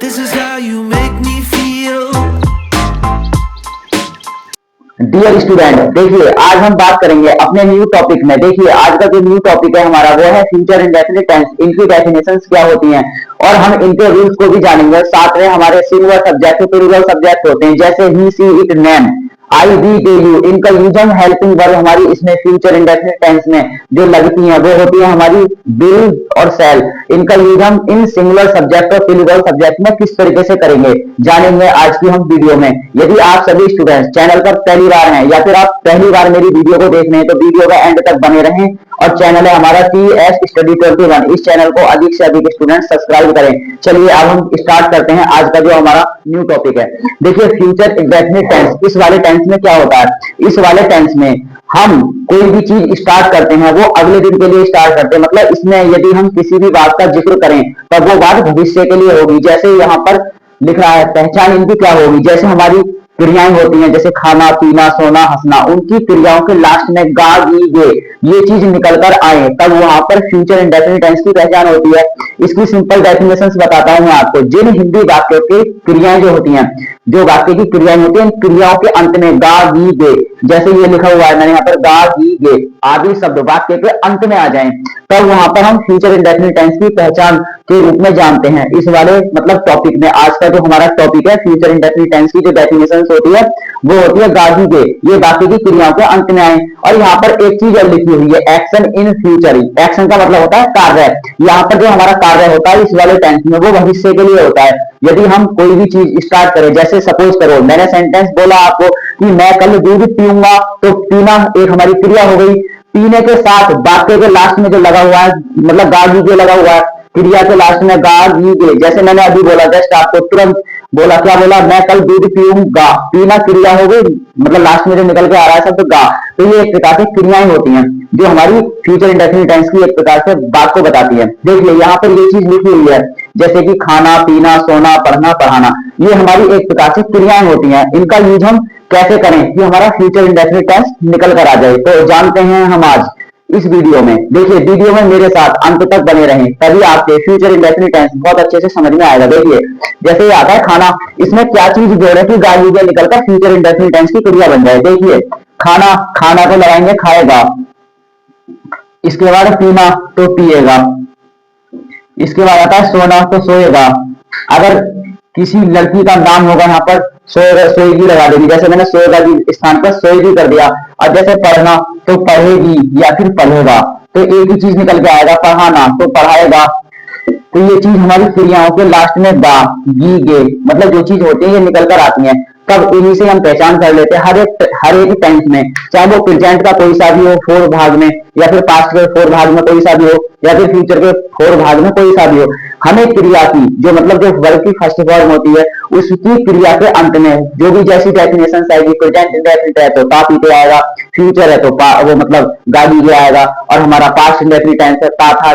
This is how you make me feel. Dear student, देखिए आज हम बात करेंगे अपने न्यू टॉपिक में। देखिए आज का जो न्यू टॉपिक है हमारा वो है फ्यूचर इंडेफिनिट टेंस। इनकी डेफिनेशंस क्या होती हैं और हम इनके रूल्स को भी जानेंगे। साथ में हमारे सिंगुलर सब्जेक्ट प्लूरल सब्जेक्ट होते हैं, जैसे he she it name, I we they you. इनका यूज हम हेल्पिंग वर्ब हमारी इसमें फ्यूचर इंडेफिनिट टेंस में जो लगती हैं वो होती है हमारी विल और शैल। इनका यूज हम इन सिंगुलर सब्जेक्ट और प्लूरल सब्जेक्ट में किस तरीके से करेंगे जानेंगे आज की हम वीडियो में। यदि आप सभी स्टूडेंट्स चैनल पर पहली बार हैं या फिर आप पहली बार मेरी वीडियो को देख रहे हैं तो वीडियो का एंड तक बने रहें। और चैनल है हमारा TS स्टडी 21। इस चैनल को अधिक से अधिक स्टूडेंट सब्सक्राइब करें। चलिए अब हम स्टार्ट करते हैं आज का जो हमारा न्यू टॉपिक है। देखिए फ्यूचर इंडेफिनिट टेंस, इस वाले टेंस में क्या होता है, इस वाले टेंस में हम कोई भी चीज स्टार्ट करते हैं वो अगले दिन के लिए स्टार्ट करते हैं। मतलब इसमें यदि हम किसी भी बात का जिक्र करें तब वो बात भविष्य के लिए होगी। जैसे यहाँ पर लिख रहा है पहचान इनकी क्या होगी, जैसे हमारी क्रियाएं होती हैं जैसे खाना पीना सोना हंसना, उनकी क्रियाओं के लास्ट में गा गी गे ये चीज निकल कर आए तब वहां पर फ्यूचर इंडेफिनिट टेंस की पहचान होती है। इसकी सिंपल डेफिनेशंस बताता हूं मैं आपको। जिन हिंदी वाक्यों की क्रियाएं जो होती हैं, जो वाक्य की क्रियाएं होती हैं, क्रियाओं के अंत में गा गी गे, जैसे ये लिखा हुआ है मैंने यहाँ पर गा गी गे आदि शब्द वाक्य के अंत में आ जाएं तब वहां पर हम फ्यूचर इंडेफिनिट टेंस की पहचान के रूप में जानते हैं। इस वाले मतलब टॉपिक में आज का जो हमारा टॉपिक है फ्यूचर इंडेफिनिट टेंस की जो डेफिनेशन होती है वो होती है गागी गे, ये बाकी की क्रियाओं के अंत में आए। और यहाँ पर एक चीज और लिखी हुई है एक्शन इन फ्यूचर। एक्शन का मतलब होता है कार्य। यहाँ पर जो हमारा कार्य होता है इस वाले टेंस में वो भविष्य के लिए होता है। यदि हम कोई भी चीज स्टार्ट करें, जैसे सपोज करो मैंने सेंटेंस बोला आपको कि मैं कल दूध पीऊंगा, तो पीना एक हमारी क्रिया हो गई। पीने के साथ वाक्य के लास्ट में जो लगा हुआ है मतलब गागी गे लगा हुआ है, क्रिया के लास्ट में गा गी गे, जैसे मैंने अभी बोला जस्ट आपको तुरंत बोला, क्या बोला, मैं कल दूध पीऊंगा, पीना क्रिया हो गई मतलब लास्ट में जो निकल के आ रहा है सब तो गा। तो ये एक प्रकार से क्रियाएं होती हैं जो हमारी फ्यूचर इंडेफिनिट टेंस की एक प्रकार से बात को बताती है। देखिए यहाँ पर ये चीज लिखी हुई है जैसे कि खाना पीना सोना पढ़ना पढ़ाना, ये हमारी एक प्रकार से क्रियाएं होती हैं। इनका यूज हम कैसे करें कि हमारा फ्यूचर इंडेफिनिट टेंस निकल कर आ जाए, तो जानते हैं हम आज इस वीडियो में। देखिए वीडियो में मेरे साथ अंत तक बने रहें तभी आपके फ्यूचर इंडेफिनिट टेंस बहुत अच्छे से समझ में आएगा। देखिए जैसे ये आता है खाना, इसमें क्या चीज जोड़े कि गाली में निकलकर फ्यूचर इंडेफिनिट टेंस की क्रिया बन जाए। देखिए खाना, खाना को लगाएंगे खाएगा, इसके बाद पीना तो पिएगा, इसके बाद आता है सोना तो सोएगा। अगर किसी लड़की का नाम होगा यहाँ पर सोएगा सोएगी लगा देगी, जैसे मैंने सोएगा की स्थान पर सोएगी कर दिया। और जैसे पढ़ना तो पढ़ेगी या फिर पढ़ेगा, तो एक ही चीज निकल के आएगा, पढ़ाना तो पढ़ाएगा। तो ये चीज हमारी क्रियाओं के लास्ट में गा गी गे मतलब जो चीज होती है ये निकल कर आती है। तब इन्हीं से हम पहचान कर लेते हैं हर एक टेंस में, चाहे वो प्रेजेंट का कोई सा भी हो 4 भाग में, या फिर पास्ट के 4 भाग में कोई सा भी हो, या फिर फ्यूचर के 4 भाग में कोई सा भी हो, हमें क्रिया की जो मतलब जो वर्ब की फर्स्ट फॉर्म होती है उसकी क्रिया के अंत में जो भी जैसी डेफिनेशन आएगी, प्रेजेंट इंडेफिनिट है तो ता पीते आएगा, फ्यूचर है तो वो मतलब गाड़ी के आएगा, और हमारा पास्ट इंडेफिनिट टेंस है ता था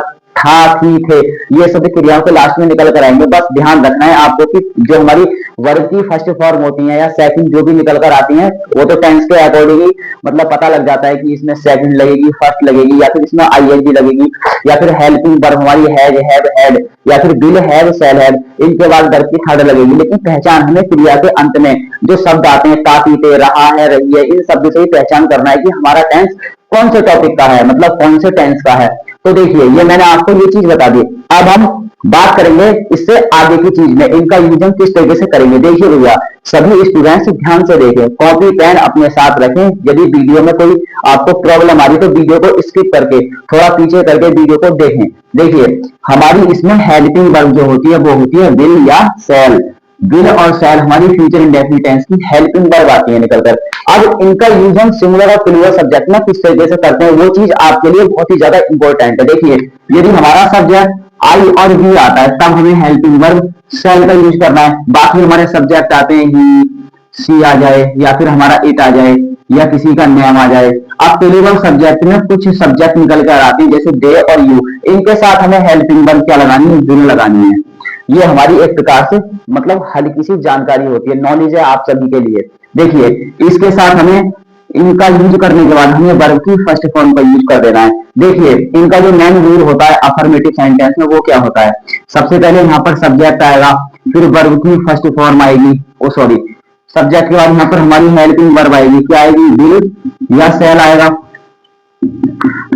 थी थे, ये सभी क्रियाओं के लास्ट में निकल कर आएंगे। बस ध्यान रखना है आपको कि जो हमारी वर्ब की फर्स्ट फॉर्म होती है या सेकंड जो भी निकल कर आती हैं वो तो टेंस के अकॉर्डिंग ही मतलब पता लग जाता है कि इसमें सेकंड लगेगी, फर्स्ट लगेगी, या फिर इसमें आईएनजी लगेगी, या फिर हेल्पिंग वर्ब हमारी हैज हैव हैड, या फिर विल हैव शैल हैव, इनके बाद वर्ब की थर्ड लगेगी। लेकिन पहचान हमें क्रिया के अंत में जो शब्द आते हैं ता पीते रहा है रही है, इन शब्द से ही पहचान करना है कि हमारा टेंस कौन से टॉपिक का है मतलब कौन से टेंस का है। तो देखिए ये मैंने आपको ये चीज बता दी। अब हम बात करेंगे इससे आगे की चीज में इनका यूज हम किस तरीके से करेंगे। देखिए भैया सभी स्टूडेंट्स ध्यान से देखें, कॉपी पेन अपने साथ रखें। यदि वीडियो में कोई आपको प्रॉब्लम आ रही तो वीडियो को स्किप करके थोड़ा पीछे करके वीडियो को देखें। देखिए हमारी इसमें हेल्पिंग वर्ब जो होती है वो होती है विल या शैल। विल और शैल हमारी फ्यूचर इंडेफिनिट टेंस की हेल्पिंग वर्ब आती है निकलकर। अब इनका यूज हम सिंगुलर और प्लूरल सब्जेक्ट में किस तरीके से करते हैं वो चीज आपके लिए बहुत ही ज्यादा इंपॉर्टेंट है। देखिए यदि हमारा सब्जेक्ट आई और वी आता है तब हमें हेल्पिंग वर्ब शैल का यूज करना है। बाकी हमारे सब्जेक्ट आते हैं ही, सी आ जाए या फिर हमारा इट आ जाए या किसी का नेम आ जाए। अब प्लूरल सब्जेक्ट में कुछ सब्जेक्ट निकल कर आते हैं जैसे दे और यू, इनके साथ हमें हेल्पिंग वर्ब क्या लगानी है, विल लगानी है। ये हमारी एक प्रकार से मतलब हल्की सी जानकारी होती है, नॉलेज है आप सभी के लिए। देखिए इसके साथ हमें इनका यूज करने के बाद हमें वर्ब की फर्स्ट फॉर्म का यूज कर देना है। देखिए इनका जो मेन रूल होता है अफर्मेटिव सेंटेंस में वो क्या होता है, सबसे पहले यहाँ पर सब्जेक्ट आएगा, फिर वर्ब की फर्स्ट फॉर्म आएगी, ओ सॉरी, सब्जेक्ट के बाद यहाँ पर हमारी हेल्पिंग वर्ब आएगी, क्या आएगी, विल या शैल आएगा।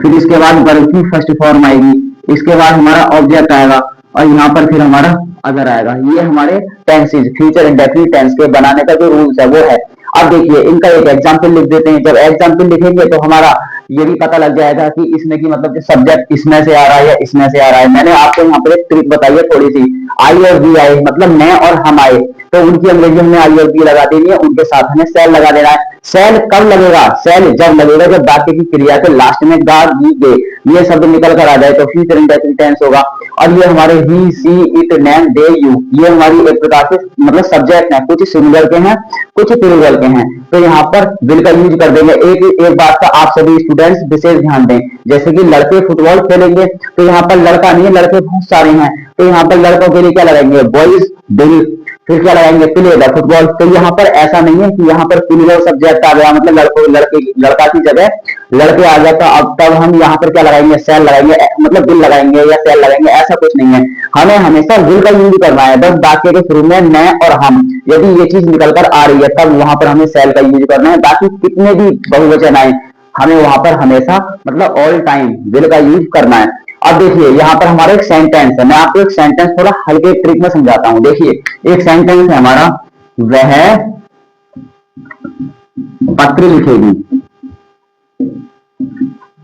फिर इसके बाद वर्ब की फर्स्ट फॉर्म आएगी, इसके बाद हमारा ऑब्जेक्ट आएगा और यहाँ पर फिर हमारा अगर आएगा। ये हमारे टेंसेज फ्यूचर इंडेफिनिट टेंस के बनाने का जो रूल्स है वो है। अब देखिए इनका एक एग्जांपल लिख देते हैं। जब एग्जांपल लिखेंगे तो हमारा ये भी पता लग जाएगा कि इसमें की मतलब सब्जेक्ट इसमें से आ रहा है या इसमें से आ रहा है। मैंने आपको यहाँ पर एक ट्रिक बताई है थोड़ी सी, आई और वी आए मतलब मैं और हम आए तो उनकी अंग्रेजी हमने आई और वी लगा देनी है, उनके साथ हमें सेल लगा देना है। सेल कब लगेगा, सेल जब लगेगा जब बाकी की क्रिया के लास्ट में गा गी गे ये शब्द निकल कर आ जाए तो फ्यूचर इंडेफिनिट टेंस होगा। और ये हमारे he she it name they you ये हमारी एक प्रकार से मतलब सब्जेक्ट है, कुछ सिंगुलर के हैं कुछ प्लूरल के हैं, तो यहाँ पर विल का यूज कर देंगे। एक बात का आप सभी स्टूडेंट्स विशेष ध्यान दें, जैसे कि लड़के फुटबॉल खेलेंगे तो यहाँ पर लड़का नहीं है, लड़के बहुत सारे हैं, तो यहाँ पर लड़कों के लिए क्या लगाएंगे, बॉयज विल, फिर क्या लगाएंगे, प्ले द फुटबॉल। तो यहाँ पर ऐसा नहीं है कि यहाँ पर प्लूरल सब्जेक्ट आ गया मतलब लड़का की जगह लड़के आ गया तो अब तब हम यहाँ पर क्या लगाएंगे, सेल लगाएंगे मतलब विल लगाएंगे या सेल लगाएंगे, ऐसा कुछ नहीं है। हमें हमेशा विल का यूज करना है, बस वाक्य के शुरू में मैं और हम यदि ये चीज निकल कर आ रही है तब वहां पर हमें सेल का यूज करना है। बाकी कितने भी बहुवचन आए हमें वहां पर हमेशा मतलब ऑल टाइम विल का यूज करना है। अब देखिए यहाँ पर हमारा एक सेंटेंस है, मैं आपको एक सेंटेंस थोड़ा हल्के ट्रिक में समझाता हूं। देखिए एक सेंटेंस है हमारा, वह पत्र लिखेगी,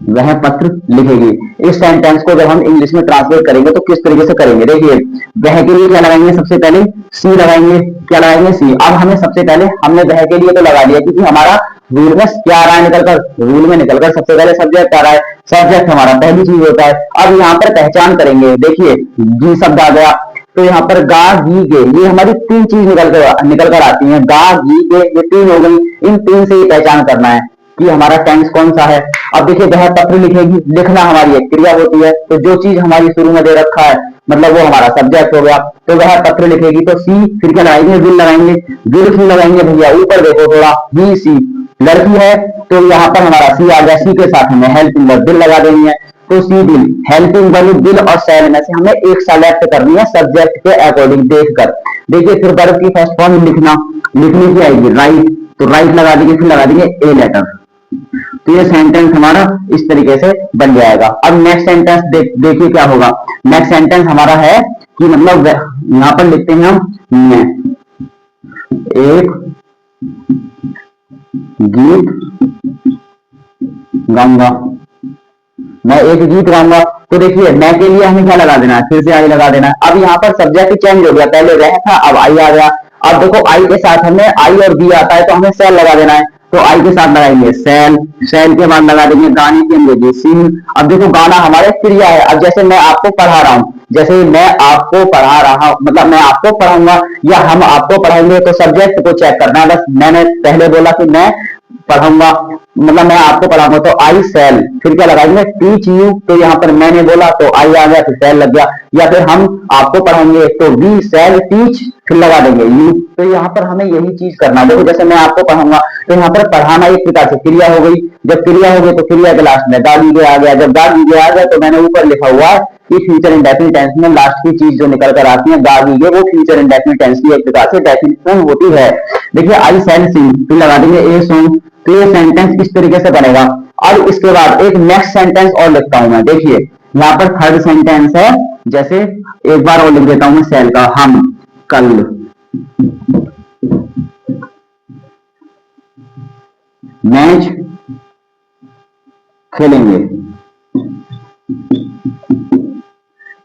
वह पत्र लिखेगी। इस सेंटेंस को जब हम इंग्लिश में ट्रांसलेट करेंगे तो किस तरीके से करेंगे, देखिए वह के लिए क्या लगाएंगे, सबसे पहले सी लगाएंगे, क्या लगाएंगे, सी। अब हमें सबसे पहले हमने वह के लिए तो लगा दिया क्योंकि हमारा रूल में क्या आ रहा है निकलकर, रूल में निकलकर सबसे पहले सब्जेक्ट आ रहा है, सब्जेक्ट हमारा पहली चीज होता है। अब यहाँ पर पहचान करेंगे, देखिए गी शब्द आ गया तो यहाँ पर गा गी गे ये हमारी तीन चीज निकल कर आती है, गा गी गे ये तीन हो गई, इन तीन से ही पहचान करना है कि हमारा टेंस कौन सा है। अब देखिए वह पत्र लिखेगी, लिखना हमारी एक क्रिया होती है, तो जो चीज हमारी शुरू में दे रखा है मतलब वो हमारा सब्जेक्ट हो गया। तो वह पत्र लिखेगी तो सी, फिर क्या लगाएंगे, विल लगाएंगे, विल क्यों लगाएंगे भैया, ऊपर देखो थोड़ा, ही सी लड़की है तो यहाँ पर हमारा सी आ गया, सी के साथ हमें हेल्पिंग वर्ब विल लगा देनी है, तो सी विल, हेल्पिंग वर्ब विल और सेल में से हमें एक सेलेक्ट करनी है सब्जेक्ट के अकॉर्डिंग देखकर। देखिए फिर वर्ब की फर्स्ट फॉर्म लिखने की आएगी राइट, तो राइट लगा देंगे, फिर लगा देंगे ए लेटर, तो ये सेंटेंस हमारा इस तरीके से बन जाएगा। अब नेक्स्ट सेंटेंस देखिए क्या होगा। नेक्स्ट सेंटेंस हमारा है कि मतलब यहां पर लिखते हैं हम, मैं एक गीत गाऊंगा, मैं एक गीत गाऊंगा, तो देखिए मैं के लिए हमें क्या लगा देना है, फिर से आई लगा देना है। अब यहाँ पर सब्जेक्ट चेंज हो गया, पहले वह था अब आई आ गया। अब देखो आई के साथ हमें आई और बी आता है तो हमें सेल लगा देना है, तो आई के साथ लगाएंगे सेल, सेल के बाद लगा देंगे गाने की अंग्रेजी सीन। अब देखो गाना हमारे क्रिया है, अब जैसे मैं आपको पढ़ा रहा हूं, जैसे मैं आपको पढ़ा रहा हूं मतलब मैं आपको पढ़ाऊंगा या हम आपको पढ़ाएंगे, तो सब्जेक्ट को चेक करना है। बस मैंने पहले बोला कि मैं पढ़ाऊंगा मतलब मैं आपको पढ़ाऊंगा तो आई सेल, फिर क्या लगाएंगे टीच यू, तो यहाँ पर मैंने बोला तो आई आ गया फिर सेल लग गया। या फिर हम आपको पढ़ाएंगे तो वी सेल टीच फिर लगा देंगे यू, तो यहाँ पर हमें यही चीज करना है। देखो जैसे मैं आपको पढ़ाऊंगा तो यहाँ पर पढ़ाना एक प्रकार से क्रिया हो गई, जब क्रिया हो गई तो क्रिया के लास्ट में गा गी आ गया, जब गा गी आ गया तो मैंने ऊपर लिखा हुआ है कि फ्यूचर इंडेफिनिट टेंस में लास्ट की चीज जो निकल कर आती है गा गी वो फ्यूचर इंडेफिनिट टेंस की एक प्रकार से डेफिनेशन होती है। देखिए आई सेल सी, फिर लगा देंगे ए सॉन्ग, तो ये सेंटेंस इस तरीके से बनेगा। और इसके बाद एक नेक्स्ट सेंटेंस और लिखता हूं मैं, देखिए यहाँ पर थर्ड सेंटेंस है, जैसे एक बार और लिख देता हूं मैं सेल का, हम कल मैच खेलेंगे,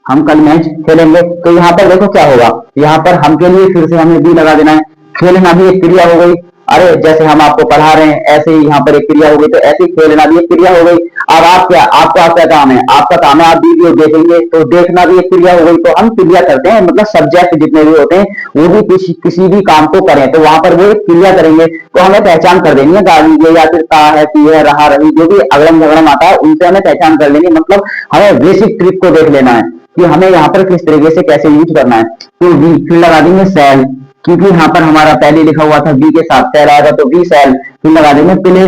हम कल मैच खेलेंगे। तो यहाँ पर देखो क्या होगा, यहाँ पर हम के लिए फिर से हमें भी लगा देना है, खेलना भी एक क्रिया हो गई, अरे जैसे हम आपको पढ़ा रहे हैं ऐसे ही यहाँ पर एक क्रिया हो गई, तो ऐसे ही खेलना भी एक क्रिया हो गई। अब आप क्या, आपका क्या काम है, आपका काम है आप वीडियो देखेंगे तो देखना भी एक क्रिया हो गई। तो हम क्रिया करते हैं मतलब सब्जेक्ट जितने भी होते हैं वो भी किसी भी काम को करें तो वहां पर वो एक क्रिया करेंगे, तो हमें पहचान कर देनी है गाली या फिर ता है पी है रहा रही जो भी अगड़म झगड़म आता है उनसे हमें पहचान कर लेनी, मतलब हमें बेसिक ट्रिक को देख लेना है कि हमें यहाँ पर किस तरीके से कैसे यूज करना है। तो वी फिर लगा देंगे सेल, क्योंकि यहाँ पर हमारा पहले लिखा हुआ था वी के साथ सेल आएगा तो वी सेल, फिर लगा देंगे play,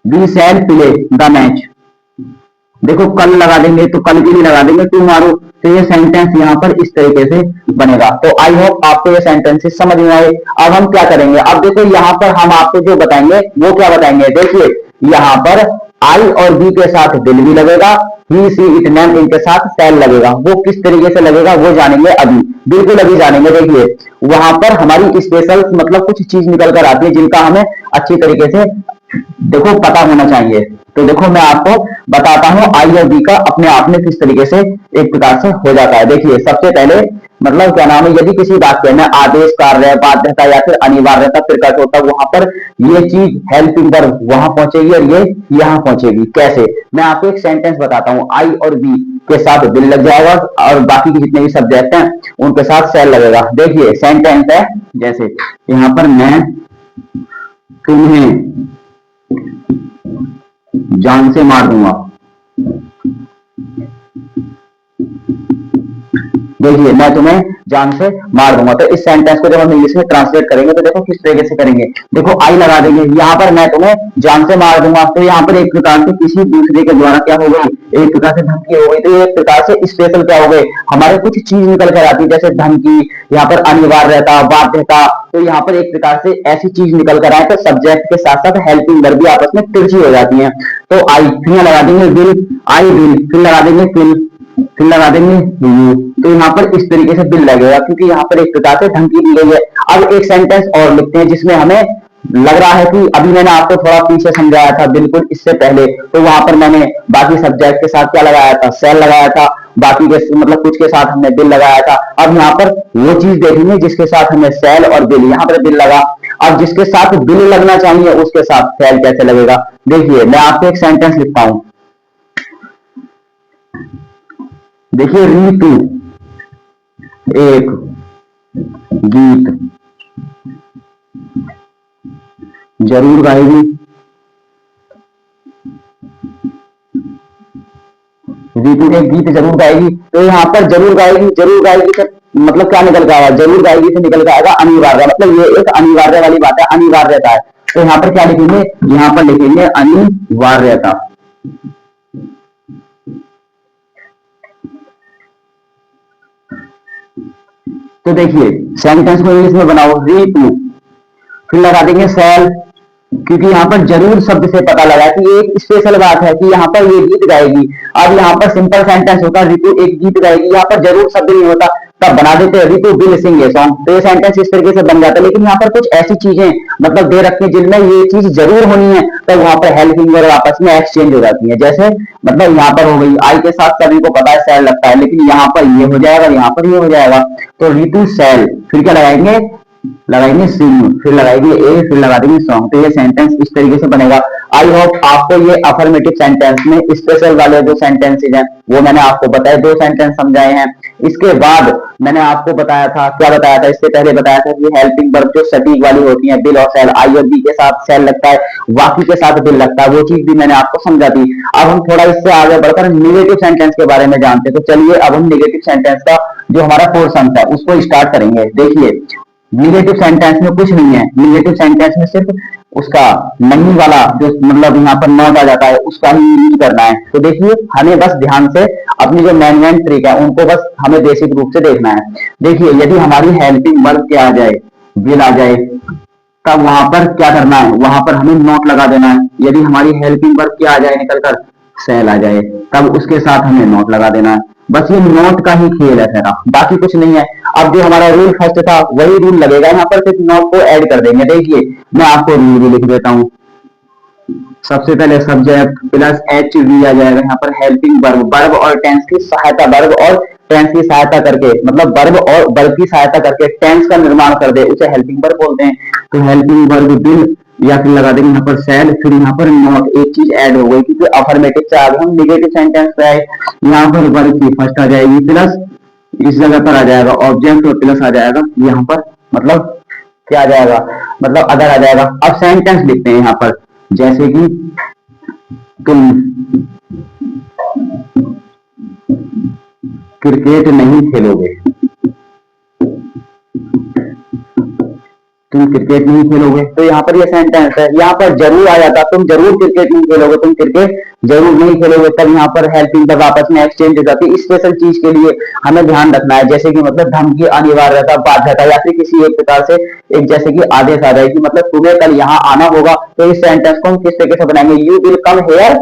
we shall play the match, देखो कल लगा देंगे तो कल के लिए लगा देंगे टुमारो, तो ये सेंटेंस यहाँ पर इस तरीके से बनेगा। तो आई होप आपको ये सेंटेंसेस समझ में आए। अब हम क्या करेंगे, अब देखो यहाँ पर हम आपको जो बताएंगे वो क्या बताएंगे, देखिए यहाँ पर आई और बी के साथ दिल भी लगेगा, ही सी इट मैन इनके साथ सेल लगेगा। वो किस तरीके से लगेगा वो जानेंगे अभी, बिल्कुल अभी जानेंगे। देखिए वहां पर हमारी स्पेशल मतलब कुछ चीज निकल कर आती है जिनका हमें अच्छी तरीके से देखो पता होना चाहिए। तो देखो मैं आपको बताता हूं आई और बी का अपने आप में किस तरीके से एक प्रकार से हो जाता है। देखिए सबसे पहले मतलब क्या नाम है, यदि किसी वाक्य में आदेश कार्य बाध्यता या फिर अनिवार्यता प्रकट होता है वहां पर ये चीज हेल्पिंग वर्ब वहां पहुंचेगी और ये यहाँ पहुंचेगी। कैसे, मैं आपको एक सेंटेंस बताता हूँ, आई और बी के साथ बिल लग जाएगा और बाकी के जितने भी सब्जेक्ट हैं उनके साथ सेल लगेगा। देखिए सेंटेंस है जैसे यहाँ पर मैं तुम्हें जान से मार दूंगा। देखिए मैं तुम्हें जान से मार दूंगा। तो इस सेंटेंस को जब हम इंग्लिश में ट्रांसलेट करेंगे तो देखो किस तरीके से करेंगे। देखो आई लगा देंगे, यहाँ पर मैं तुम्हें जान से मार दूंगा, तो यहाँ पर एक प्रकार से किसी दूसरे के द्वारा क्या हो गई, एक प्रकार से धमकी हो गई। तो ये एक प्रकार से स्पेशल क्या हो गए, हमारे कुछ चीज निकल कर आती है जैसे धमकी, यहाँ पर अनिवार्यता बाध्यता। तो यहाँ पर एक प्रकार से ऐसी चीज निकल कर आए तो सब्जेक्ट के साथ साथ हेल्पिंग वर्ब भी आपस में तिरछी हो जाती है। तो आई फिर लगा देंगे विल, आई विल, फिर लगा देंगे फिर लगा देंगे यू। तो यहाँ पर इस तरीके से बिल लगेगा क्योंकि यहाँ पर एक प्रकार से धमकी दी गई है। अब एक सेंटेंस और लिखते हैं जिसमें हमें लग रहा है कि अभी मैंने आपको थोड़ा पीछे समझाया था बिल्कुल इससे पहले, तो वहां पर मैंने बाकी सब्जेक्ट के साथ क्या लगाया था, सेल लगाया था, बाकी के मतलब कुछ के साथ हमने बिल लगाया था। अब यहाँ पर वो चीज देखेंगे जिसके साथ हमें सेल और बिल, यहाँ पर बिल लगा। अब जिसके साथ बिल लगना चाहिए उसके साथ सेल कैसे लगेगा। देखिए मैं आपको एक सेंटेंस लिखता हूं, देखिए रीतू एक गीत जरूर गाएगी, रीतू एक गीत जरूर गाएगी। तो यहाँ पर जरूर गाएगी से मतलब क्या निकल के आएगा, जरूर गाएगी से निकल के आएगा अनिवार्य, मतलब ये एक अनिवार्य वाली बात है, अनिवार्यता है। तो यहाँ पर क्या लिखेंगे, यहाँ पर लिखेंगे अनिवार्यता। तो देखिए सेंटेंस को इंग्लिश में बनाओ, रीतू फिर लगा देंगे सेल, क्योंकि यहाँ पर जरूर शब्द से पता लगा कि ये एक स्पेशल बात है कि यहाँ पर ये गीत गाएगी। अब यहाँ पर सिंपल सेंटेंस होता ऋतु एक गीत गाएगी, यहाँ पर जरूर शब्द नहीं होता, तब बना देते ऋतु विल सिंग ए सॉन्ग। तो ये सेंटेंस इस तरीके से बन जाता है। लेकिन यहाँ पर कुछ ऐसी चीजें मतलब दे रखी है जिनमें ये चीज जरूर होनी है, तो वहां पर हेल्पिंग वर्ब आपस में एक्सचेंज हो जाती है। जैसे मतलब यहाँ पर हो गई आई के साथ सभी को पता है सेल लगता है, लेकिन यहाँ पर ये हो जाएगा, यहाँ पर ये हो जाएगा। तो ऋतु सेल, फिर क्या लगाएंगे सिंग, फिर लगाएंगे ए, फिर लगा देंगे सॉन्ग। तो ये सेंटेंस इस तरीके से बनेगा। आई होप आपको ये अफर्मेटिव सेंटेंस में स्पेशल वाले जो सेंटेंसेज हैं वो मैंने आपको बताए, 2 सेंटेंस समझाए हैं। इसके बाद मैंने आपको बताया था, क्या बताया था, इससे पहले बताया था कि हेल्पिंग वर्ब जो सटीक वाली होती है, बिल और सेल, आई और बी के साथ सेल लगता है, बाकी के साथ बिल लगता है, वो चीज भी मैंने आपको समझा दी। अब हम थोड़ा इससे आगे बढ़कर निगेटिव सेंटेंस के बारे में जानते हैं। तो चलिए अब हम निगेटिव सेंटेंस का जो हमारा पोर्शन था उसको स्टार्ट करेंगे। देखिए निगेटिव सेंटेंस में कुछ नहीं है, निगेटिव सेंटेंस में सिर्फ उसका नहीं वाला जो मतलब यहाँ पर नॉट आ जाता है उसका ही यूज करना है। तो देखिए हमें बस ध्यान से अपनी जो मेन ट्रिक है उनको बस हमें बेसिक रूप से देखना है। देखिए यदि हमारी हेल्पिंग वर्ब क्या आ जाए, विल आ जाए, तब वहां पर क्या करना है, वहां पर हमें नॉट लगा देना है। यदि हमारी हेल्पिंग वर्ब क्या आ जाए निकलकर, सेल आ जाए, तब उसके साथ हमें नॉट लगा देना है। बस ये नोट का ही खेल है सारा, बाकी कुछ नहीं है। अब जो हमारा रूल फर्स्ट था वही रूल लगेगा, यहाँ पर सिर्फ नोट को ऐड कर देंगे। देखिए मैं आपको रूल भी लिख देता हूँ। सबसे पहले सब्जेक्ट प्लस एच वी आ जाएगा, यहाँ पर हेल्पिंग वर्ब, वर्ब और टेंस की सहायता, वर्ब और टेंस की सहायता करके मतलब वर्ब और वर्ब की सहायता करके टेंस का निर्माण कर दे उसे हेल्पिंग वर्ब बोलते हैं। तो हेल्पिंग वर्ब विल, या फिर लगा देंगे यहाँ पर सेल, फिर यहाँ पर नॉट, एक चीज ऐड हो गई क्योंकि अफर्मेटिव से आगे हम निगेटिव सेंटेंस पे आए। यहाँ पर वर्ब की फर्स्ट आ जाएगी प्लस, इस जगह पर आ जाएगा ऑब्जेक्ट और प्लस आ जाएगा यहाँ पर मतलब क्या आ जाएगा, मतलब अदर आ जाएगा। अब सेंटेंस लिखते हैं यहाँ पर, जैसे कि तुम क्रिकेट नहीं खेलोगे, तुम क्रिकेट नहीं खेलोगे, तो यहाँ पर ये सेंटेंस है। यहाँ पर जरूर आ जाता, तुम जरूर क्रिकेट नहीं खेलोगे, तुम क्रिकेट जरूर नहीं खेलोगे, तब यहाँ पर हेल्पिंग वर्ब आपस में एक्सचेंज हो जाती है। स्पेशल चीज के लिए हमें ध्यान रखना है, जैसे कि मतलब धमकी, अनिवार्यता, बाध्यता, या फिर किसी एक प्रकार से एक जैसे कि आदेश आ जाए कि मतलब तुम्हें कल यहाँ आना होगा, तो इस सेंटेंस को हम किस तरीके से बनाएंगे, यू विल कम हेयर,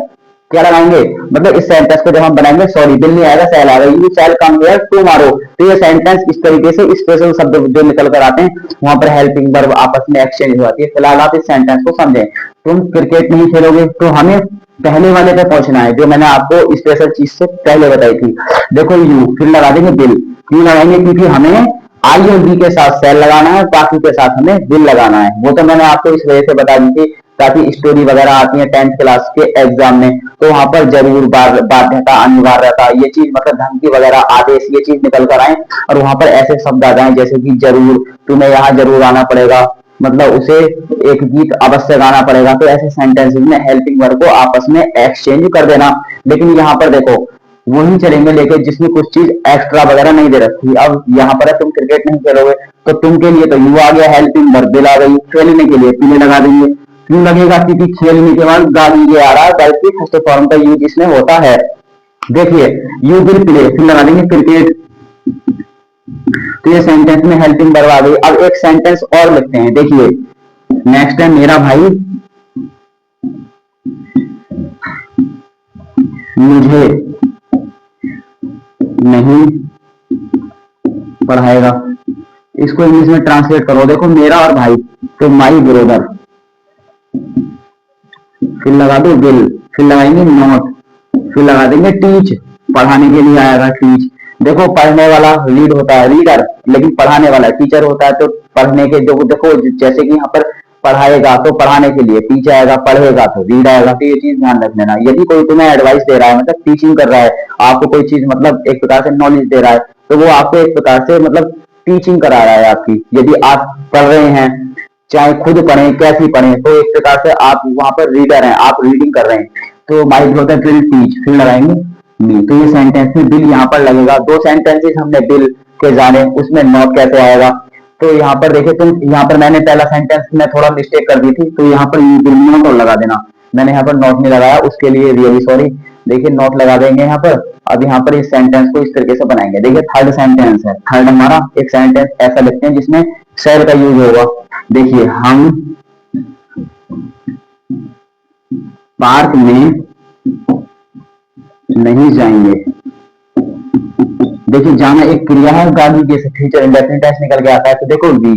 क्या लगाएंगे, मतलब इस सेंटेंस को जब हम बनाएंगे, सॉरी बिल नहीं आएगा, शैल आएगा, you shall come here tomorrow. तो ये सेंटेंस इस तरीके से स्पेशल शब्द जो निकल कर आते हैं वहां पर हेल्पिंग वर्ब आपस में एक्सचेंज हो जाती है। फिलहाल आप इस सेंटेंस को समझें, तुम क्रिकेट नहीं खेलोगे, तो हमें पहले वाले पे पहुंचना है जो मैंने आपको स्पेशल चीज से पहले बताई थी। देखो यू, फिर लगा देंगे बिल, क्यों लगाएंगे, क्योंकि हमें आई और बी के साथ सेल लगाना है, बाकी के साथ हमें बिल लगाना है। वो तो मैंने आपको इस वजह से बता दी थी, ताकि स्टोरी वगैरह आती है 10th क्लास के एग्जाम में, तो वहां पर जरूर बाध्यता, अनिवार्यता, ये चीज मतलब धमकी वगैरह, आदेश, ये चीज निकल कर आए और वहां पर ऐसे शब्द आ जाए जैसे कि जरूर, तुम्हें यहाँ जरूर आना पड़ेगा, मतलब उसे एक गीत अवश्य गाना पड़ेगा। तो ऐसे सेंटेंसेस में हेल्पिंग वर्ब को आपस में एक्सचेंज कर देना। लेकिन यहाँ पर देखो वही चलेंगे, लेकिन जिसमें कुछ चीज एक्स्ट्रा वगैरह नहीं दे रखी। अब यहाँ पर है तुम क्रिकेट नहीं खेलोगे, तो तुम के लिए तो यू आ गया, हेल्पिंग वर्ब बिल आ गई, खेलने के लिए पीले लगा देंगे, क्यों लगेगा, क्योंकि खेलने के बाद गाली ये आ रहा है, बल्कि फर्स्ट फॉर्म का यूज इसमें होता है। देखिए यू विल प्ले, फिर लगा देंगे क्रिकेट, तो ये सेंटेंस में हेल्पिंग वर्ब आ गई। अब एक सेंटेंस और लिखते हैं, देखिए नेक्स्ट है, मेरा भाई मुझे नहीं पढ़ाएगा। इसको इंग्लिश में ट्रांसलेट करो, देखो मेरा और भाई, तो माई ब्रदर, फिर लगा दो विल, फिर लगाएंगे नॉट, फिर लगा देंगे टीच, पढ़ाने के लिए आएगा टीच। देखो पढ़ने वाला रीड होता है, रीडर, लेकिन पढ़ाने वाला टीचर होता है। तो पढ़ने के जो देखो जैसे कि यहाँ पर पढ़ाएगा तो पढ़ाने के लिए टीच आएगा, पढ़ेगा तो रीड आएगा। तो ये चीज ध्यान रख लेना। यदि कोई तुम्हें एडवाइस दे रहा है, मतलब टीचिंग कर रहा है, आपको कोई चीज मतलब एक प्रकार से नॉलेज दे रहा है, तो वो आपको एक प्रकार से मतलब टीचिंग करा रहा है आपकी। यदि आप पढ़ रहे हैं, चाहे खुद पढ़े कैसी पढ़े, तो एक प्रकार से आप वहां पर रीडर हैं, आप रीडिंग कर रहे हैं। तो माई ब्रदर विल टीच, फिर लगाएंगे मी। तो ये सेंटेंस में बिल यहाँ पर लगेगा। दो सेंटेंसेस हमने बिल के जाने, उसमें नॉट कैसे आएगा। तो यहाँ पर देखिए तुम, यहाँ पर मैंने पहला सेंटेंस में थोड़ा मिस्टेक कर दी थी, तो यहाँ पर यू विल नॉट और लगा देना, मैंने यहाँ पर नॉट नहीं लगाया, उसके लिए रियली सॉरी। देखिए नॉट लगा देंगे यहाँ पर। अब यहाँ पर इस सेंटेंस को इस तरीके से बनाएंगे। देखिए थर्ड सेंटेंस है, थर्ड हमारा एक सेंटेंस ऐसा लिखते हैं जिसमें शैल का यूज होगा। देखिए हम पार्क में नहीं जाएंगे। देखिए जाना एक क्रिया है, गाड़ी जैसे फ्यूचर इंडेफिनिट टेंस निकल के आता है। तो देखो वी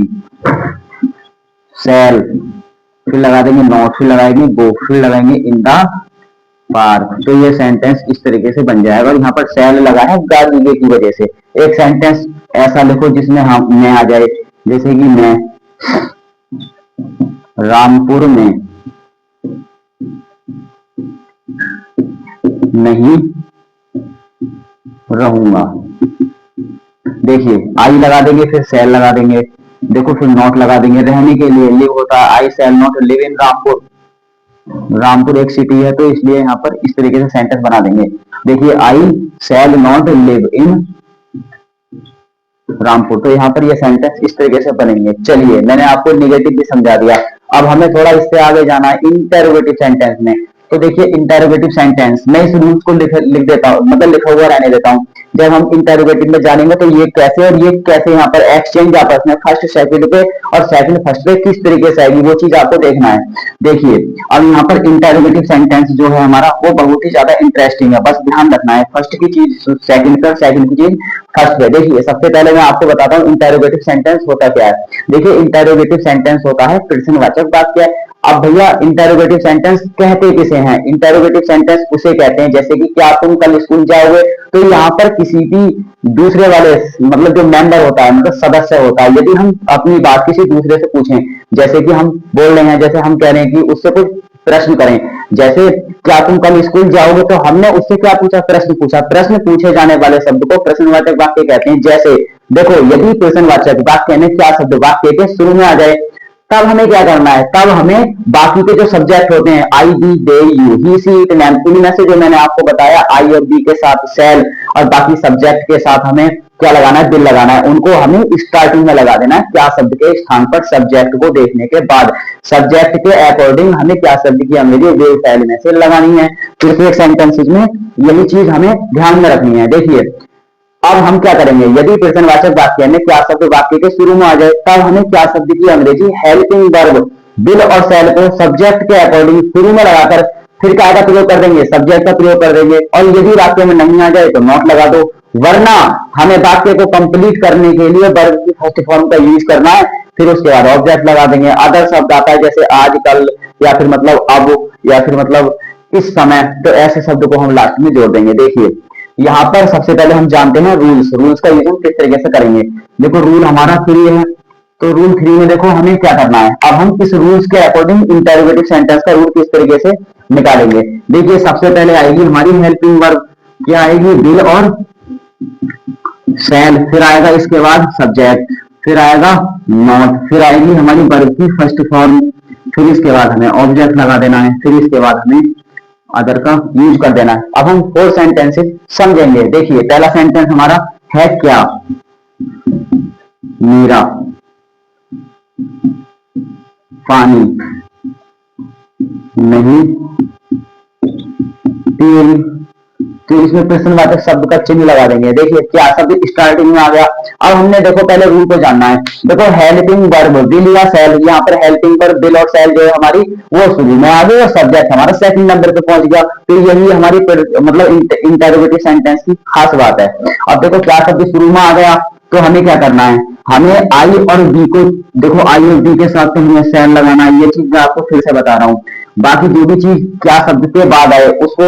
शैल, फिर लगा देंगे नॉट, फिर लगाएंगे गो, फिर लगाएंगे इन द पार्क। तो ये सेंटेंस इस तरीके से बन जाएगा। यहाँ पर शैल लगा है गाड़ी की वजह से। एक सेंटेंस ऐसा लिखो जिसमें हम मैं आ जाए, जैसे कि मैं रामपुर में नहीं रहूंगा। देखिए आई लगा देंगे, फिर शैल लगा देंगे, देखो फिर नॉट लगा देंगे। रहने के लिए लिव होता है, I shall not live in Rampur. Rampur एक सिटी है, तो इसलिए यहाँ पर इस तरीके से सेंटेंस बना देंगे। देखिए I shall not live in Rampur. तो यहाँ पर ये सेंटेंस इस तरीके से बनेंगे। चलिए मैंने आपको निगेटिव भी समझा दिया, अब हमें थोड़ा इससे आगे जाना है इंटरोगेटिव सेंटेंस में। तो देखिए इंटरोगेटिव सेंटेंस, मैं इस रूल्स को लिख देता हूँ, मतलब लिखा हुआ रहने देता हूँ। जब हम इंटरोगेटिव में जानेंगे तो ये कैसे और ये कैसे यहाँ पर एक्सचेंज आपस में फर्स्ट सेकंड पे और सेकंड फर्स्ट पे किस तरीके से आएगी, वो चीज आपको देखना है। देखिए अब यहाँ पर इंटरोगेटिव सेंटेंस जो है हमारा, वो बहुत ही ज्यादा इंटरेस्टिंग है। बस ध्यान रखना है, फर्स्ट की चीज सेकंड पर, सेकंड की चीज फर्स्ट पे। देखिए सबसे पहले मैं आपको बताता हूँ इंटरोगेटिव सेंटेंस होता क्या है। देखिए इंटरोगेटिव सेंटेंस होता है प्रश्नवाचक वाक्य। अब भैया इंटरोगेटिव सेंटेंस कहते किसे हैं? इंटरोगेटिव सेंटेंस उसे कहते हैं जैसे कि क्या तुम कल स्कूल जाओगे, तो यहाँ पर किसी भी दूसरे वाले मतलब जो मेंबर होता है, मतलब सदस्य होता है, यदि हम अपनी बात किसी दूसरे से पूछें, जैसे कि हम बोल रहे हैं, जैसे हम कह रहे हैं कि उससे कुछ प्रश्न करें, जैसे क्या तुम कल स्कूल जाओगे, तो हमने उससे क्या पूछा? प्रश्न पूछा। प्रश्न पूछे जाने वाले शब्द को प्रश्नवाचक वाक्य कहते हैं। जैसे देखो यदि प्रश्नवाचक वाक्य में क्या शब्द वाक्य के शुरू में आ जाए, तब हमें क्या करना है? तब हमें बाकी के जो सब्जेक्ट होते हैं, I, we, they, you, he, she, it, इनमें से जो मैंने आपको बताया आई और बी के साथ शैल और बाकी सब्जेक्ट के साथ हमें क्या लगाना है, बिल लगाना है। उनको हमें स्टार्टिंग में लगा देना है, क्या शब्द के स्थान पर सब्जेक्ट को देखने के बाद सब्जेक्ट के अकॉर्डिंग हमें क्या शब्द की अंग्रेजी विल पहले में से लगानी है। फिर से एक सेंटेंसेज में यही चीज हमें ध्यान में रखनी है। देखिए अब हम क्या करेंगे, यदि प्रश्नवाचक वाक्य में क्या शब्द वाक्य के शुरू में आ जाए तब हमें क्या शब्द की अंग्रेजी हेल्पिंग वर्ब विल और शैल को सब्जेक्ट के अकॉर्डिंग शुरू में लगाकर फिर क्या का प्रयोग कर देंगे, सब्जेक्ट का प्रयोग कर देंगे। और यदि वाक्य में नहीं आ जाए तो नॉट लगा दो, वरना हमें वाक्य को कंप्लीट करने के लिए वर्ब की फर्स्ट फॉर्म का यूज करना है, फिर उसके बाद ऑब्जेक्ट लगा देंगे। अदर शब्द आता है जैसे आज, कल, या फिर मतलब अब, या फिर मतलब इस समय, तो ऐसे शब्द को हम लास्ट में जोड़ देंगे। देखिए यहाँ पर सबसे पहले हम जानते हैं रूल्स, रूल्स का यूज हम किस तरीके से करेंगे। देखो रूल हमारा 3 है, तो रूल 3 में देखो हमें क्या करना है। अब हम किस रूल्स के अकॉर्डिंग इंटरोगेटिव सेंटेंस का रूल किस तरीके से निकालेंगे। देखिए सबसे पहले आएगी हमारी हेल्पिंग वर्ब, क्या आएगी, विल और शैल, फिर आएगा इसके बाद सब्जेक्ट, फिर आएगा नॉट, फिर आएगी हमारी वर्ब की फर्स्ट फॉर्म, फिर इसके बाद हमें ऑब्जेक्ट लगा देना है, फिर इसके बाद हमें अदर का यूज कर देना है। अब हम 4 सेंटेंसेस समझेंगे। देखिए पहला सेंटेंस हमारा है क्या, मेरा पानी नहीं तेल, तो इसमें प्रश्नवाचक शब्द का चिन्ह लगा देंगे। देखिए क्या शब्द स्टार्टिंग में आ गया। अब हमने देखो पहले रूल को जानना है। देखो हेल्पिंग वर्ब विल या शैल, यहाँ पर हेल्पिंग वर्ब विल और शैल जो है हमारी वो शुरू में आ गई और सब्जेक्ट हमारा सेकंड नंबर पे पहुंच गया। तो यही हमारी मतलब इंटरोगेटिव सेंटेंस की खास बात है। अब देखो क्या शब्द शुरू में आ गया तो हमें क्या करना है, हमें आई और बी को, देखो आई और बी के साथ तो हमें शैल लगाना है, ये चीज मैं आपको फिर से बता रहा हूँ। बाकी जो भी चीज क्या शब्द के बाद आए उसको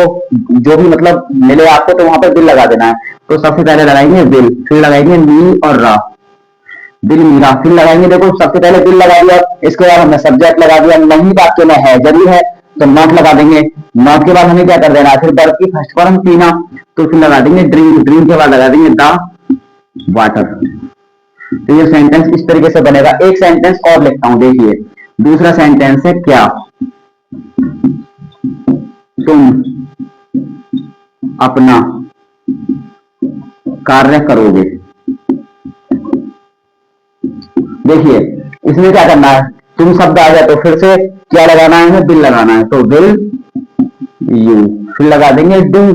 जो भी मतलब मिले आपको तो वहां पर बिल लगा देना है। तो सबसे पहले लगाएंगे बिल, फिर लगाएंगे नी और रा, बिल मीरा, फिर लगाएंगे, देखो सबसे पहले बिल लगा दिया, इसके बाद हमने सब्जेक्ट लगा दिया, नहीं वाक्य में है जरूर है तो नॉट लगा देंगे। नॉट के बाद हमें क्या कर देना है, फिर वर्ब की फर्स्ट फॉर्म पीना, तो फिर लगा देंगे ड्रिंक, ड्रिंक के बाद लगा देंगे द वाटर। तो ये सेंटेंस इस तरीके से बनेगा। एक सेंटेंस और लिखता हूं, देखिए दूसरा सेंटेंस है क्या तुम अपना कार्य करोगे। देखिए इसमें क्या करना है, तुम शब्द आ जाए तो फिर से क्या लगाना है, बिल लगाना है, तो विल यू, फिर लगा देंगे डू,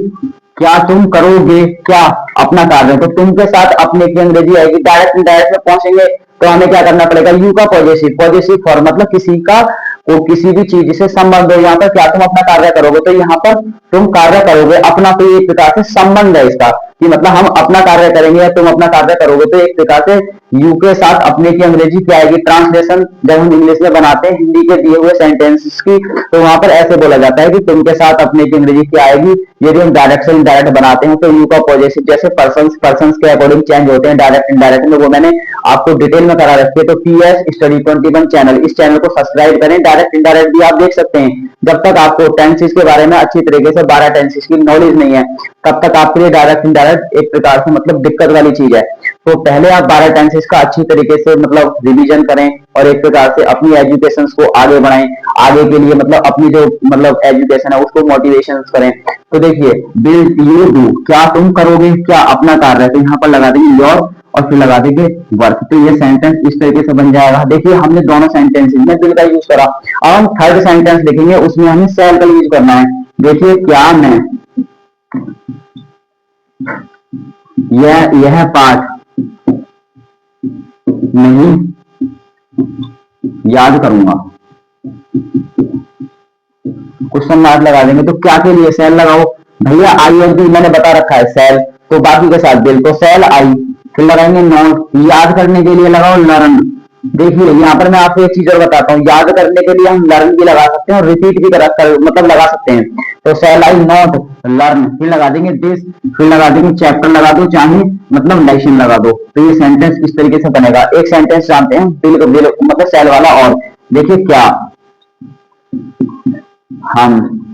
क्या तुम करोगे क्या अपना कार्य, तो तुम के साथ अपने की अंग्रेजी आएगी। डायरेक्ट इनडायरेक्ट में पहुंचेंगे तो हमें क्या करना पड़ेगा, यू का पॉजिटिव, पॉजिटिव फॉर्म मतलब किसी का को किसी भी चीज से संबंध हो। यहाँ पर क्या तुम अपना कार्य करोगे, तो यहाँ पर तुम कार्य करोगे अपना, तो एक प्रकार से संबंध है इसका कि मतलब हम अपना कार्य करेंगे या तुम अपना कार्य करोगे, तो एक प्रकार से यू के साथ अपने की अंग्रेजी क्या आएगी। ट्रांसलेशन जब हम इंग्लिश में बनाते हैं हिंदी के दिए हुए सेंटेंसेस की, तो वहां पर ऐसे बोला जाता है कि तुम के साथ अपने की अंग्रेजी क्या आएगी। यदि हम डायरेक्ट से इनडायरेक्ट बनाते हैं तो यू का पॉजिटिव, जैसे पर्सन के अकॉर्डिंग चेंज होते हैं डायरेक्ट इनडायरेक्ट में, वो मैंने आपको डिटेल में करा रखी है। तो पीएस स्टडी 21 चैनल, इस चैनल को सब्सक्राइब करें, डायरेक्ट इनडायरेक्ट भी आप देख सकते हैं। जब तक आपको टेंसेस के बारे में अच्छी तरीके से 12 टेंसेस की नॉलेज नहीं है तब तक आपके लिए डायरेक्ट इनडायरेक्ट एक प्रकार से मतलब दिक्कत वाली चीज है। तो पहले आप 12 टेंसेस का अच्छी तरीके से मतलब रिवीजन करें और एक प्रकार से अपनी एजुकेशन को आगे बढ़ाएं, आगे के लिए मतलब अपनी जो मतलब एजुकेशन है उसको मोटिवेशन करें। तो देखिए विल यू डू, क्या तुम करोगे क्या अपना कार्य, तो यहाँ पर लगा देंगे योर और फिर लगा देंगे वर्क। तो ये सेंटेंस इस तरीके से बन जाएगा। देखिए हमने दोनों सेंटेंसेस में विल का यूज करा। अब हम थर्ड सेंटेंस लिखेंगे, उसमें हमें शैल का यूज करना है। देखिए क्या मैं यह पाठ नहीं याद करूंगा, क्वेश्चन मार्क लगा देंगे। तो क्या के लिए शैल लगाओ भैया, आई और बी मैंने बता रखा है शैल, तो बाकी के साथ बिल, तो शैल आई, फिर लगाएंगे नोट, याद करने के लिए लगाओ लर्न। देखिए यहाँ पर मैं आपको एक चीज और बताता हूँ, याद करने के लिए हम लर्न भी लगा सकते हैं और रिपीट भी मतलब लगा सकते हैं। तो शैल आई नॉट लर्न, फिर लगा देंगे दिस, फिर लगा देंगे चैप्टर लगा दो, चाहे मतलब लेसन लगा दो। तो ये सेंटेंस इस तरीके से बनेगा। एक सेंटेंस जानते हैं बिल मतलब शैल वाला, और देखिए क्या हम,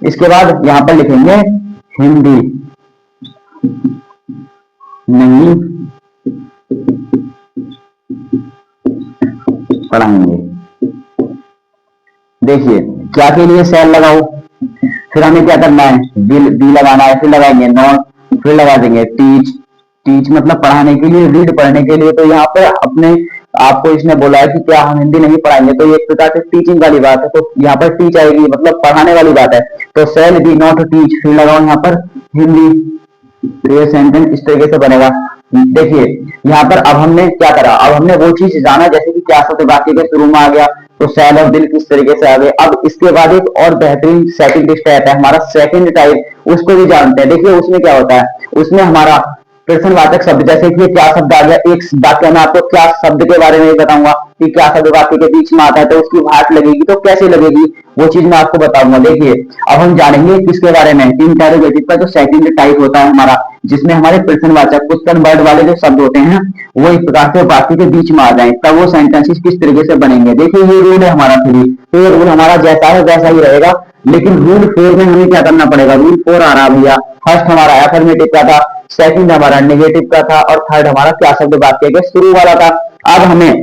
इसके बाद यहां पर लिखेंगे हिंदी नहीं पढ़ाएंगे। देखिए क्या के लिए शैल लगाओ, फिर हमें क्या करना है, बी लगाना है, फिर लगाएंगे नॉट, फिर लगा देंगे टीच, टीच मतलब पढ़ाने के लिए, रीड पढ़ने के लिए। तो यहाँ पर अपने आपको इसने बोला है कि क्या हम हिंदी नहीं पढ़ाएंगे, तो ये एक प्रकार से टीचिंग वाली बात है, तो यहाँ पर टीच आएगी, मतलब पढ़ाने वाली बात है। तो सेल बी नॉट टीच, फिर लगाओ यहाँ पर हिंदी, तो ये सेंटेंस इस तरीके से बनेगा। देखिए यहाँ पर अब हमने क्या करा, अब हमने वो चीज जाना जैसे कि क्या शब्द वाक्य के शुरू में आ गया, तो सैल और दिल किस तरीके से आ गए। अब इसके बाद एक और बेहतरीन सेकंड स्टेप है हमारा सेकंड टाइप, उसको भी जानते हैं। देखिए उसमें क्या होता है, उसमें हमारा प्रश्नवाचक शब्द, जैसे कि क्या शब्द आ गया, एक वाक्य में आपको क्या शब्द के बारे में बताऊंगा कि क्या शब्द वाक्य के बीच में आता है, तो उसकी भाट लगेगी, तो कैसे लगेगी वो चीज मैं आपको बताऊंगा। देखिए अब हम जानेंगे किसके बारे में, इंटरोगेटिव का जो सेकंड टाइप होता है हमारा, जिसमें हमारे प्रश्नवाचक क्वेश्चन वर्ड वाले जो शब्द होते हैं वो इस प्रकार से वाक्य के बीच में आ जाए, तब वो सेंटेंसेस किस तरीके से बनेंगे। देखिए ये रूल है हमारा थ्री, तो ये रूल हमारा जैसा है वैसा ही रहेगा, लेकिन रूल 4 में हमें क्या करना पड़ेगा। रूल 4 आ रहा भैया, फर्स्ट हमारा एफर्मेटिव का था, सेकंड हमारा नेगेटिव का था, और थर्ड हमारा क्या शब्द वाक्य के शुरू वाला था। अब हमें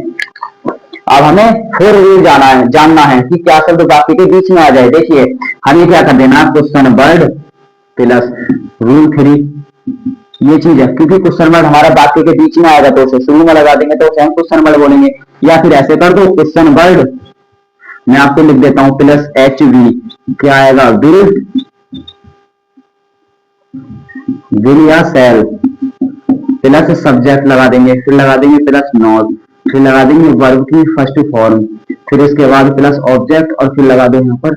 4 रूल जानना है कि क्या शब्द वाक्य के बीच में आ जाए। देखिए हमें क्या कर देना, क्वेश्चन वर्ड प्लस रूल 3, ये चीज है, क्योंकि क्वेश्चन वर्ड हमारा वाक्य के बीच में आएगा तो उसे शुरू में लगा देंगे, तो उसे हम क्वेश्चन वर्ड बोलेंगे। या फिर ऐसे कर दो, क्वेश्चन वर्ड मैं आपको लिख देता हूं प्लस एच वी, क्या आएगा, विल या सेल, प्लस सब्जेक्ट लगा देंगे, फिर लगा देंगे प्लस नॉट, फिर लगा देंगे वर्ब की फर्स्ट फॉर्म, फिर इसके बाद प्लस ऑब्जेक्ट, और फिर लगा दो यहाँ पर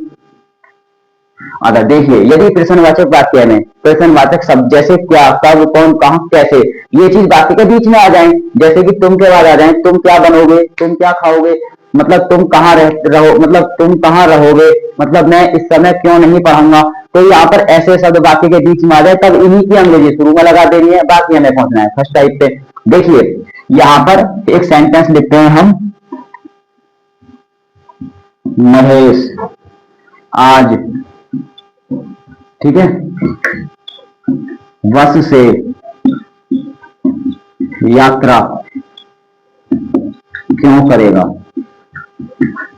अगर। देखिए यदि प्रश्नवाचक वाक्य में प्रश्नवाचक शब्द जैसे क्या, कब, कौन, कहां, कैसे, ये चीज वाक्य के बीच में आ जाए, जैसे कि तुम के बाद आ जाए, तुम क्या बनोगे, तुम क्या खाओगे, मतलब तुम कहाँ रहो, मतलब तुम कहाँ रहोगे, मतलब मैं इस समय क्यों नहीं पढ़ूंगा, तो यहाँ पर ऐसे शब्द वाक्य के बीच में आ जाए, तब इन्हीं की अंग्रेजी शुरू में लगा देनी है, बाकी हमें पहुंचना है फर्स्ट टाइप पे। देखिए यहाँ पर एक सेंटेंस लिखते हैं हम, महेश आज, ठीक है, बस से यात्रा क्यों करेगा,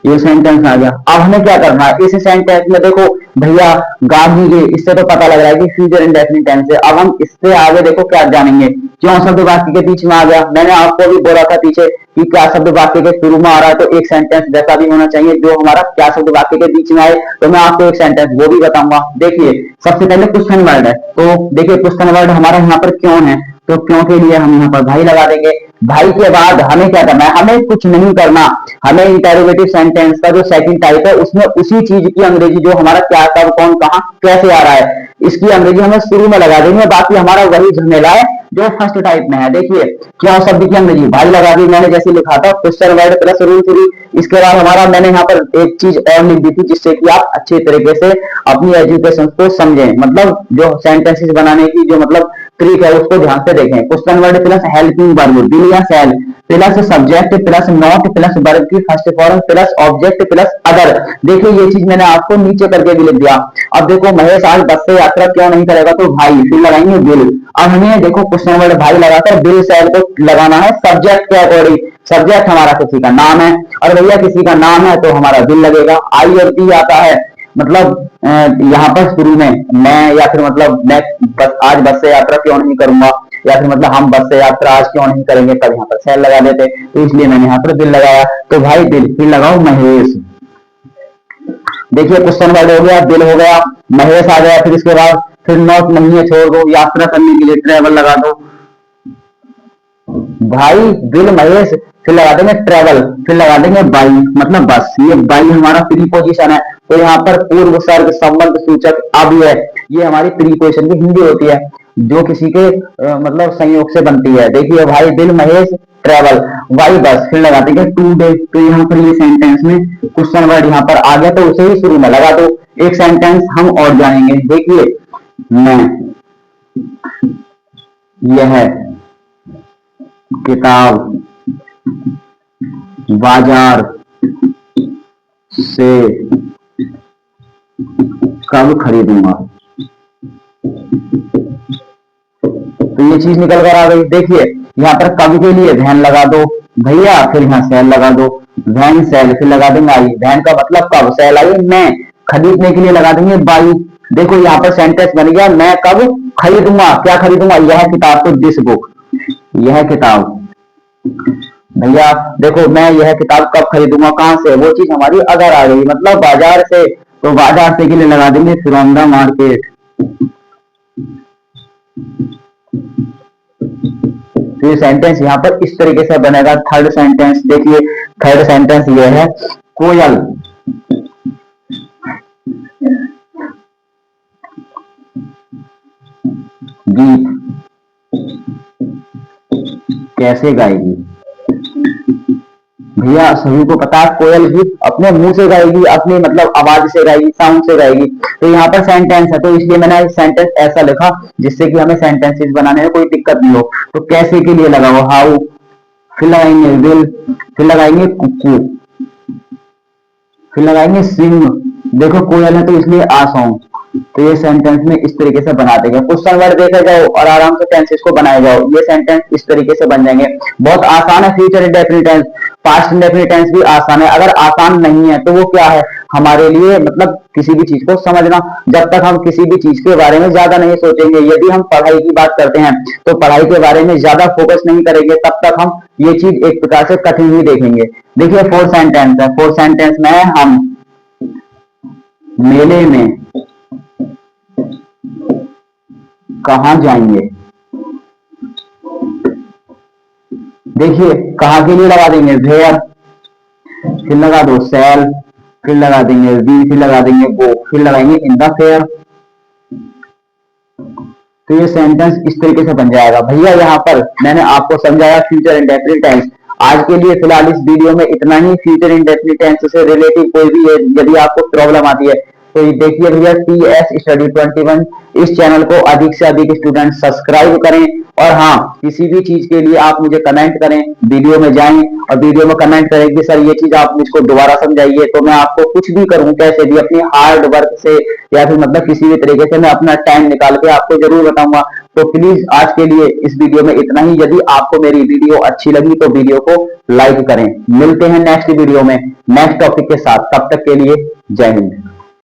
ये सेंटेंस आ गया। अब हमें क्या करना है इस सेंटेंस में, देखो भैया गांधी, इससे तो पता लग रहा है कि फ्यूचर इंडेफिनिट टेंस है। अब हम इससे आगे देखो क्या जानेंगे, क्यों शब्द वाक्य के बीच में आ गया। मैंने आपको भी बोला था पीछे कि क्या शब्द वाक्य के शुरू में आ रहा है, तो एक सेंटेंस वैसा भी होना चाहिए जो हमारा क्या शब्द वाक्य के बीच में आए, तो मैं आपको एक सेंटेंस वो भी बताऊंगा। देखिए सबसे पहले क्वेश्चन वर्ड है, तो देखिए क्वेश्चन वर्ड हमारा यहाँ पर क्यों है, तो क्यों के लिए हम यहाँ पर भाई लगा देंगे। भाई के बाद हमें क्या करना है, हमें कुछ नहीं करना, हमें इंटरोगेटिव सेंटेंस का जो सेकंड टाइप है उसमें उसी चीज की अंग्रेजी जो हमारा क्या, कब, कौन, कहां, कैसे आ रहा है, इसकी अंग्रेजी हमें शुरू में लगा देंगे, बाकी हमारा वही झमेला है जो फर्स्ट टाइप में है। देखिए क्या शब्द की अंग्रेजी भाई लगा दी, मैंने जैसे लिखा था क्वेश्चन वर्ड प्लस रूल 3। इसके बाद हमारा मैंने यहाँ पर एक चीज और लिख दी थी जिससे कि आप अच्छे तरीके से अपनी एजुकेशन को समझें, मतलब जो सेंटेंसेस बनाने की जो मतलब ट्रिक है उसको ध्यान से देखें। Question word plus helping verb, will या shall, plus subject plus not plus verb की first form plus object plus other. देखिए ये चीज मैंने आपको नीचे करके भी लिख दिया। अब देखो महेश आज बस से यात्रा क्यों नहीं करेगा, तो भाई, फिर लगाएंगे विल। अब हमें देखो क्वेश्चन वर्ड भाई लगाकर विल सेल को लगाना है सब्जेक्ट के अकॉर्डिंग। सब्जेक्ट हमारा किसी का नाम है, और भैया किसी का नाम है तो हमारा विल लगेगा। आई और टी आता है, मतलब यहाँ पर शुरू में मैं, या फिर मतलब मैं बस आज बस से यात्रा क्यों नहीं करूंगा, या फिर मतलब हम बस से यात्रा आज क्यों नहीं करेंगे, तब यहाँ पर सेल लगा देते, तो इसलिए मैंने यहाँ पर दिल लगाया। तो भाई दिल, फिर लगाओ महेश। देखिए क्वेश्चन वर्ड हो गया, दिल हो गया, महेश आ गया, फिर इसके बाद फिर नॉट नहीं है छोड़ दो, यात्रा करने के लिए ट्रेवल लगा दो। भाई दिल महेश, फिर लगा देंगे ट्रेवल, फिर लगा देंगे बाई, मतलब बस। ये बाई हमारा प्रीपोजिशन है, तो यहाँ पर पूर्व सर्ग संबंध सूचक अब है, ये हमारी प्रीपोजिशन की हिंदी होती है जो किसी के मतलब संयोग से बनती है। देखिए भाई दिल महेश ट्रेवल, वाई बस, फिर लगा देंगे टू डे। तो यहाँ पर ये सेंटेंस में क्वेश्चन वर्ड यहाँ पर आ गया, तो उसे ही शुरू में लगा दो। एक सेंटेंस हम और जानेंगे, देखिए मैं यह किताब बाजार से कब खरीदूंगा, तो ये चीज निकल कर आ गई। देखिए यहाँ पर कब के लिए वैन लगा दो भैया, फिर यहाँ सेल लगा दो, वैन सेल, फिर लगा देंगे आई। वैन का मतलब कब, सेल आई मैं, खरीदने के लिए लगा देंगे बाई। देखो यहाँ पर सेंटेंस बन गया, मैं कब खरीदूंगा, क्या खरीदूंगा, यह किताब, तो दिस बुक। यह किताब, भैया देखो मैं यह किताब कब खरीदूंगा, कहाँ से, वो चीज हमारी अगर आ गई मतलब बाजार से, तो बाजार से के लिए लगा देंगे फ्रॉम द मार्केट। तो ये सेंटेंस यहाँ पर इस तरीके से बनेगा। थर्ड सेंटेंस देखिए, थर्ड सेंटेंस ये है, कोयल गीत कैसे गाएगी। भैया सभी को पता है कोयल गीत अपने मुंह से गाएगी, अपनी मतलब आवाज से गाएगी, साउंड से गाएगी। तो यहाँ पर सेंटेंस है तो इसलिए मैंने सेंटेंस ऐसा लिखा जिससे कि हमें सेंटेंसेस बनाने में कोई दिक्कत नहीं हो। तो कैसे के लिए लगा हुआ हाउ, फिर लगाएंगे विल, फिर लगाएंगे कुकू, फिर लगाएंगे सिंग। देखो कोयल है तो इसलिए आ सॉन्ग। तो ये सेंटेंस में इस तरीके से बना देंगे। क्वेश्चन वर्ड देखे जाओ और आराम से टेंसेस को बनाए जाओ, ये सेंटेंस इस तरीके से बन जाएंगे। बहुत आसान है future indefinite tense, past indefinite tense भी आसान है। अगर आसान नहीं है तो वो क्या है हमारे लिए, मतलब किसी भी चीज को समझना। जब तक हम किसी भी चीज के बारे में ज्यादा नहीं सोचेंगे, यदि हम पढ़ाई की बात करते हैं तो पढ़ाई के बारे में ज्यादा फोकस नहीं करेंगे, तब तक हम ये चीज एक प्रकार से कठिन ही देखेंगे। देखिए फोर्थ सेंटेंस है, फोर्थ सेंटेंस में हम मेले में कहां जाएंगे। देखिए कहां के लिए लगा देंगे वेयर, फिर लगा दो सेल, फिर लगा देंगे वी, फिर लगा देंगे गो, फिर लगाएंगे इन द फेयर। तो ये सेंटेंस इस तरीके से बन जाएगा। भैया यहाँ पर मैंने आपको समझाया फ्यूचर इंडेफिनिट टेंस। आज के लिए फिलहाल इस वीडियो में इतना ही। फ्यूचर इंडेफिनिट टेंस से रिलेटिव कोई भी यदि आपको प्रॉब्लम आती है तो देखिए भैया TS स्टडी 21 इस चैनल को अधिक से अधिक स्टूडेंट सब्सक्राइब करें। और हाँ, किसी भी चीज के लिए आप मुझे कमेंट करें, वीडियो में जाएं और वीडियो में कमेंट करें कि सर ये चीज आप मुझको दोबारा समझाइए। तो मैं आपको कुछ भी करूं, कैसे भी अपनी हार्ड वर्क से या फिर मतलब किसी भी तरीके से मैं अपना टाइम निकाल के आपको जरूर बताऊंगा। तो प्लीज आज के लिए इस वीडियो में इतना ही। यदि आपको मेरी वीडियो अच्छी लगी तो वीडियो को लाइक करें। मिलते हैं नेक्स्ट वीडियो में नेक्स्ट टॉपिक के साथ, तब तक के लिए जय हिंद।